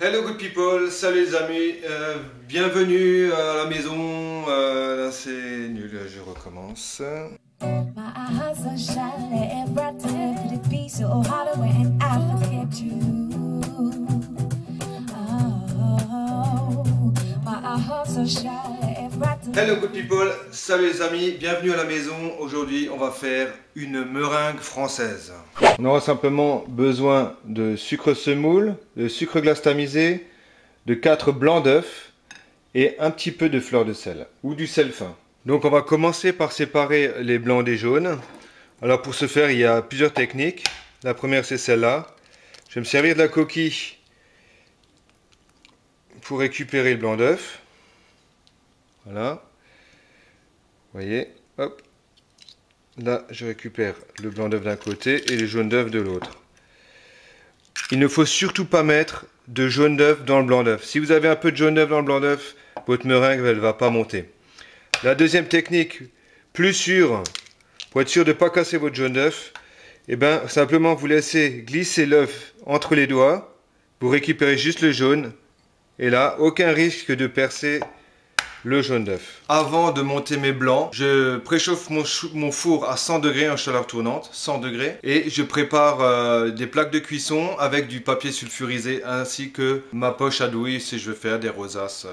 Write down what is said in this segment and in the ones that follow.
Hello good people, salut les amis, bienvenue à la maison, là c'est nul, je recommence. Hello good people, salut les amis, bienvenue à la maison. Aujourd'hui on va faire une meringue française. On aura simplement besoin de sucre semoule, de sucre glace tamisé, de 4 blancs d'œufs et un petit peu de fleur de sel ou du sel fin. Donc on va commencer par séparer les blancs des jaunes. Alors pour ce faire il y a plusieurs techniques. La première c'est celle-là. Je vais me servir de la coquille pour récupérer le blanc d'œuf. Voilà. Vous voyez, hop. Là, je récupère le blanc d'œuf d'un côté et le jaune d'œuf de l'autre. Il ne faut surtout pas mettre de jaune d'œuf dans le blanc d'œuf. Si vous avez un peu de jaune d'œuf dans le blanc d'œuf, votre meringue elle va pas monter. La deuxième technique, plus sûre, pour être sûr de ne pas casser votre jaune d'œuf, eh ben, simplement vous laissez glisser l'œuf entre les doigts, vous récupérez juste le jaune, et là, aucun risque de percer le jaune d'œuf. Avant de monter mes blancs, je préchauffe mon four à 100 degrés en chaleur tournante, 100 degrés, et je prépare des plaques de cuisson avec du papier sulfurisé ainsi que ma poche à douille si je veux faire des rosaces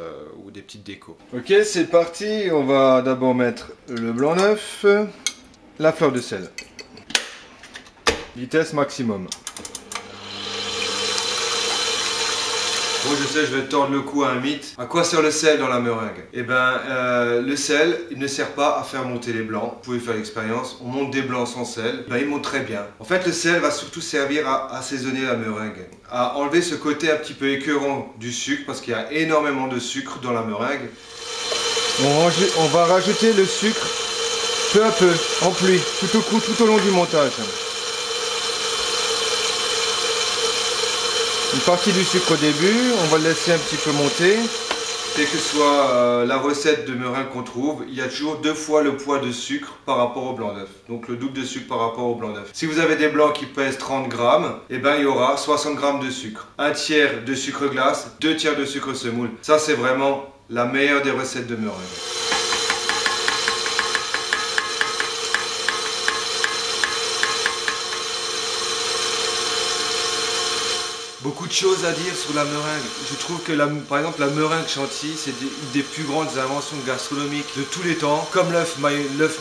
ou des petites décos. Ok, c'est parti. On va d'abord mettre le blanc d'œuf, la fleur de sel, vitesse maximum. Bon, je sais, je vais tordre le cou à un mythe. À quoi sert le sel dans la meringue? Eh ben, le sel, il ne sert pas à faire monter les blancs. Vous pouvez faire l'expérience. On monte des blancs sans sel. Ben, ils montent très bien. En fait, le sel va surtout servir à assaisonner la meringue. À enlever ce côté un petit peu écœurant du sucre, parce qu'il y a énormément de sucre dans la meringue. On va rajouter le sucre peu à peu, en pluie, tout au long du montage. Une partie du sucre au début, on va le laisser un petit peu monter. Quelle que soit la recette de meringue qu'on trouve, il y a toujours 2 fois le poids de sucre par rapport au blanc d'œuf. Donc le double de sucre par rapport au blanc d'œuf. Si vous avez des blancs qui pèsent 30 grammes, eh ben, il y aura 60 grammes de sucre. Un tiers de sucre glace, 2 tiers de sucre semoule. Ça c'est vraiment la meilleure des recettes de meringue. Beaucoup de choses à dire sur la meringue. Je trouve que par exemple la meringue chantilly, c'est une des plus grandes inventions gastronomiques de tous les temps. Comme l'œuf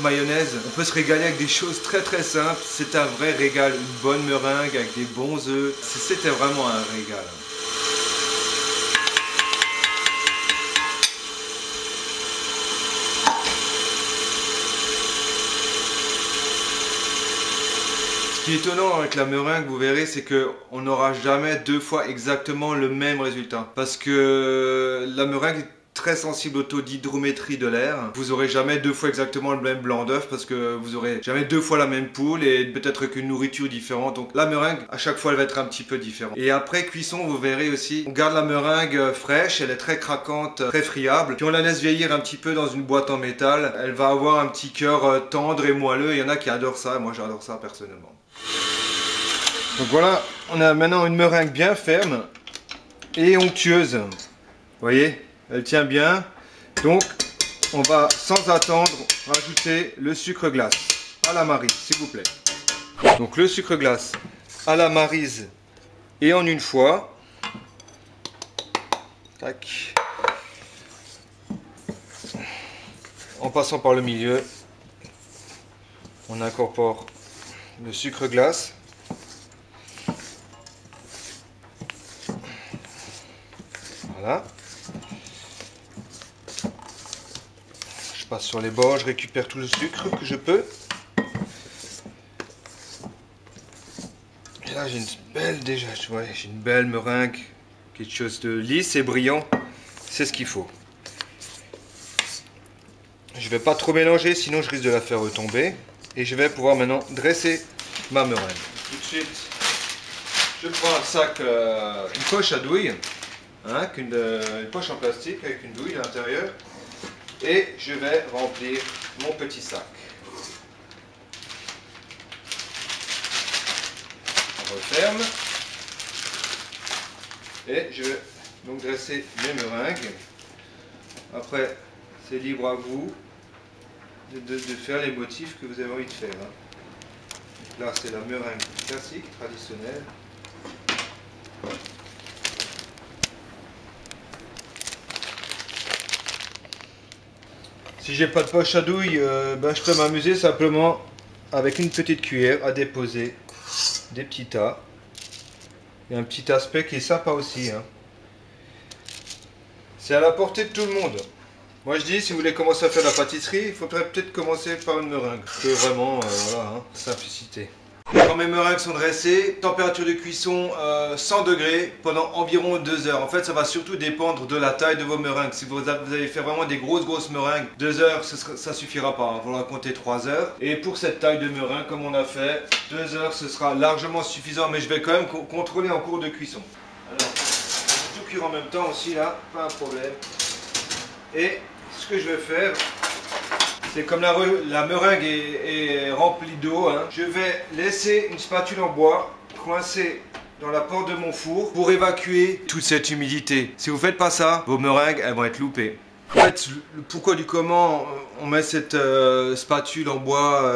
mayonnaise, on peut se régaler avec des choses très très simples. C'est un vrai régal, une bonne meringue avec des bons œufs. C'était vraiment un régal. Ce qui est étonnant avec la meringue, vous verrez, c'est qu'on n'aura jamais 2 fois exactement le même résultat. Parce que la meringue est très sensible au taux d'hydrométrie de l'air. Vous n'aurez jamais 2 fois exactement le même blanc d'œuf parce que vous n'aurez jamais 2 fois la même poule et peut-être qu'une nourriture différente. Donc la meringue, à chaque fois, elle va être un petit peu différente. Et après cuisson, vous verrez aussi, on garde la meringue fraîche, elle est très craquante, très friable. Puis on la laisse vieillir un petit peu dans une boîte en métal. Elle va avoir un petit cœur tendre et moelleux. Il y en a qui adorent ça, moi j'adore ça personnellement. Donc voilà, on a maintenant une meringue bien ferme et onctueuse. Vous voyez, elle tient bien. Donc, on va sans attendre rajouter le sucre glace à la marise, s'il vous plaît. Donc le sucre glace à la marise et en une fois. Tac. En passant par le milieu, on incorpore le sucre glace. Voilà. Je passe sur les bords, je récupère tout le sucre que je peux. Et là j'ai une belle j'ai une belle meringue, quelque chose de lisse et brillant. C'est ce qu'il faut. Je ne vais pas trop mélanger, sinon je risque de la faire retomber. Et je vais pouvoir maintenant dresser ma meringue. Tout de suite, je prends un sac, une poche à douille. Hein, une poche en plastique avec une douille à l'intérieur et je vais remplir mon petit sac. On referme et je vais donc dresser mes meringues. Après, c'est libre à vous de faire les motifs que vous avez envie de faire. Donc là, c'est la meringue classique, traditionnelle. Si j'ai pas de poche à douille, je peux m'amuser simplement avec une petite cuillère à déposer des petits tas. Il y a un petit aspect qui est sympa aussi. C'est à la portée de tout le monde. Moi je dis, si vous voulez commencer à faire de la pâtisserie, il faudrait peut-être commencer par une meringue. Parce que vraiment, voilà, simplicité. Quand mes meringues sont dressées, température de cuisson 100 degrés pendant environ 2 heures. En fait, ça va surtout dépendre de la taille de vos meringues. Si vous allez faire vraiment des grosses meringues, 2 heures, ça suffira pas. Il faudra compter 3 heures. Et pour cette taille de meringue, comme on a fait, 2 heures, ce sera largement suffisant. Mais je vais quand même contrôler en cours de cuisson. Alors, je vais tout cuire en même temps aussi, là, pas un problème. Et ce que je vais faire, c'est comme la meringue est remplie d'eau, je vais laisser une spatule en bois coincée dans la porte de mon four pour évacuer toute cette humidité. Si vous ne faites pas ça, vos meringues elles vont être loupées. En fait, le pourquoi du comment on met cette spatule en bois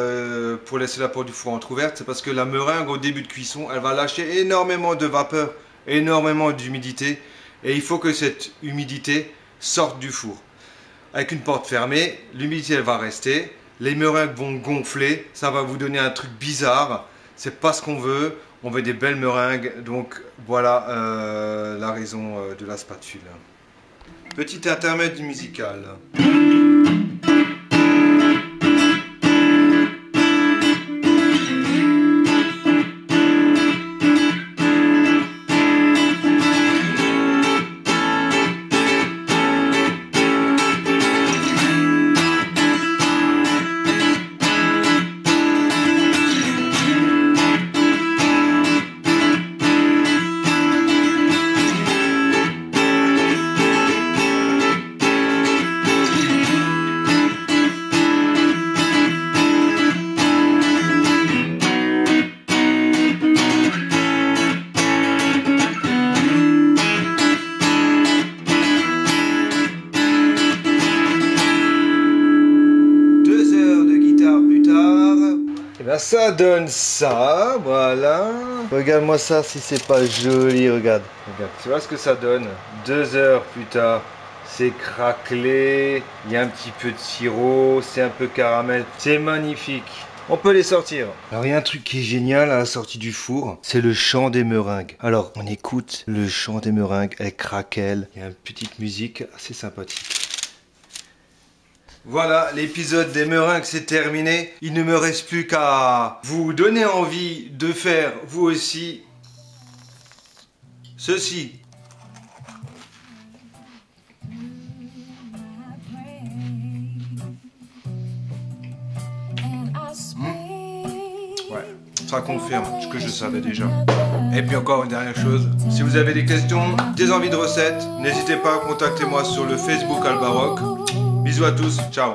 pour laisser la porte du four entrouverte, c'est parce que la meringue au début de cuisson, elle va lâcher énormément de vapeur, énormément d'humidité, et il faut que cette humidité sorte du four. Avec une porte fermée, l'humidité elle va rester, les meringues vont gonfler, ça va vous donner un truc bizarre, c'est pas ce qu'on veut, on veut des belles meringues, donc voilà la raison de la spatule. Petit intermède musical. 2 heures de guitare plus tard, et bien ça donne ça, voilà. Regarde-moi ça si c'est pas joli, regarde. Regarde, tu vois ce que ça donne. 2 heures plus tard, c'est craquelé, il y a un petit peu de sirop, c'est un peu caramel, c'est magnifique. On peut les sortir. Alors il y a un truc qui est génial à la sortie du four, c'est le chant des meringues. Alors on écoute le chant des meringues, elles craquellent, il y a une petite musique assez sympathique. Voilà, l'épisode des meringues c'est terminé. Il ne me reste plus qu'à vous donner envie de faire vous aussi ceci. Ouais, ça confirme ce que je savais déjà. Et puis encore une dernière chose, si vous avez des questions, des envies de recettes, n'hésitez pas à contacter moi sur le Facebook Albaroc. Bisous à tous, ciao.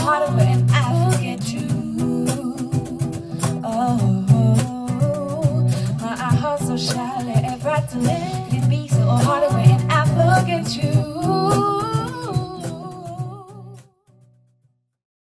Hard